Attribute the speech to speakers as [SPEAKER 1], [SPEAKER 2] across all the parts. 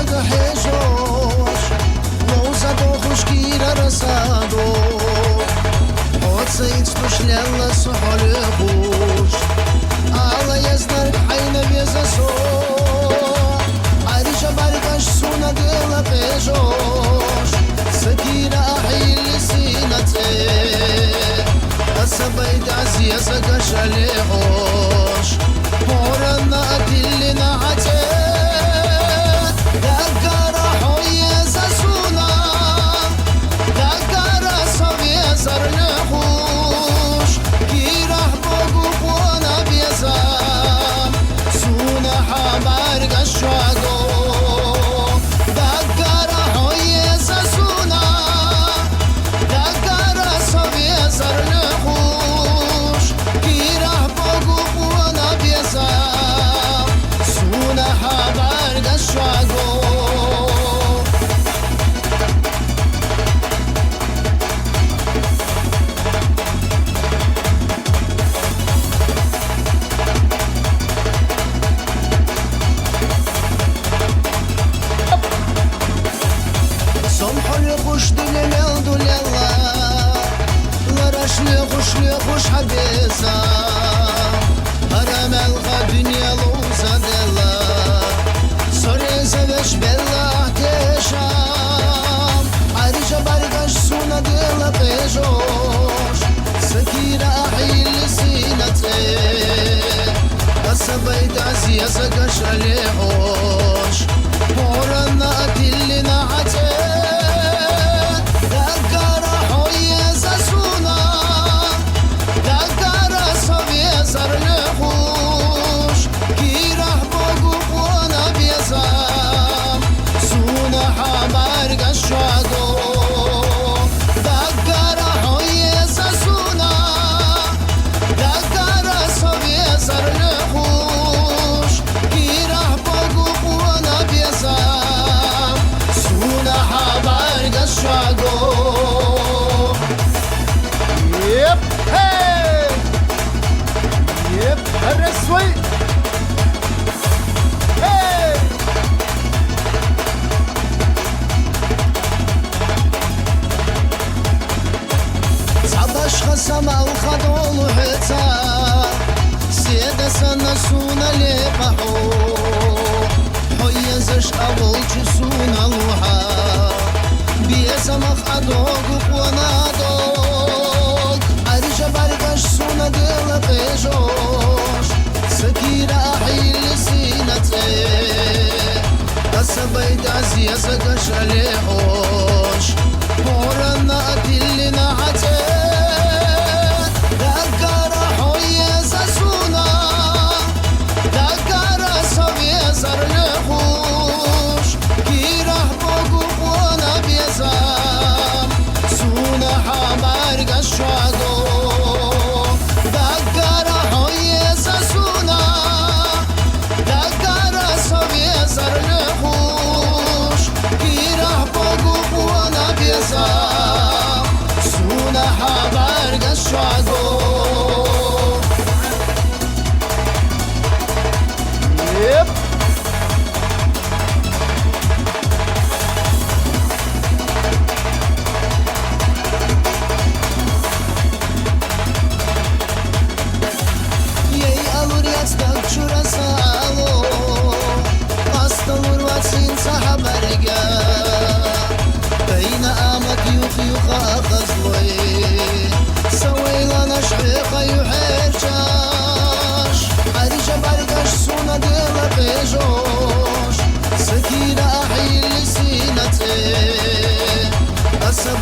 [SPEAKER 1] ده حجاش لوزد و خوشگیر رسادو Оцеить стушляла сухоле буш Алла я знаю хайна везасо Ариша баркаш суна дела пежош Сатира ахили синате Асабайд азия сагашале хош Порана атилли нахате Дагара хойе засуна Дагара сове зарне خوش حبيسا هرم الغى دنيا لوزا دلا سوري زبش بلا احتشام عريشة برقش سونا دلا بيجوش سكيرة أحيل سينتي أسبيت عزيزة سكش عليهوش هورنا أتلي نحتي سما الخضول حتا سيدا سنة سونا لبحو حيزش أول جسونا لوحا بيسا مخدوك ونادوك عريشة برقش سونا ديلا بيجوش سكيرة أحيل سينتي أسبيت عزيزة قش عليهوش هورنا أتلي نحتي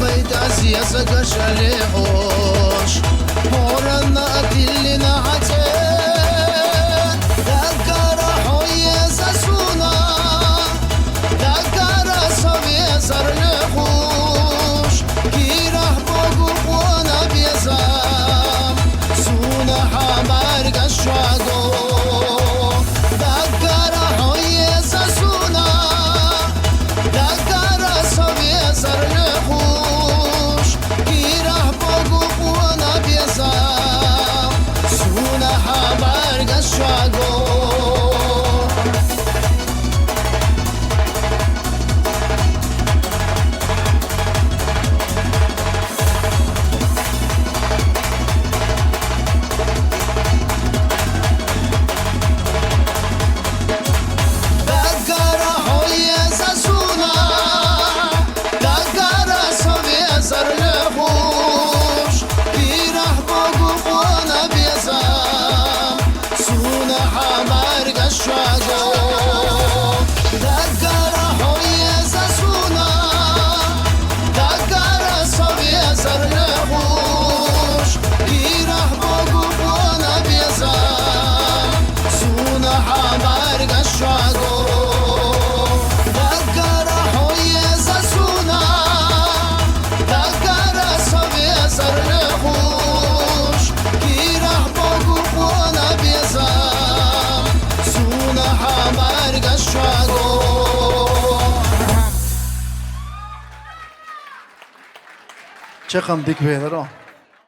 [SPEAKER 1] بيت عزيزة قش عليهوش هورنا أتلي نحتي دقارة حوية ساسونا دقارة صبية سرنخوش كيرح بوغو بوانا بيزام سونا حمار قشواغو دقارة حوية ساسونا دقارة صبية سرنخوش كيرح بوغو بوانا بيزام سونا gashwago dagara hoye zasuna dagara savye zarlehush irah bogu bona beza suna hamar gashwago dagara hoye zasuna dagara savye zarlehush irah bogu bona beza suna hamar gashwago
[SPEAKER 2] چه خندیک بیدارم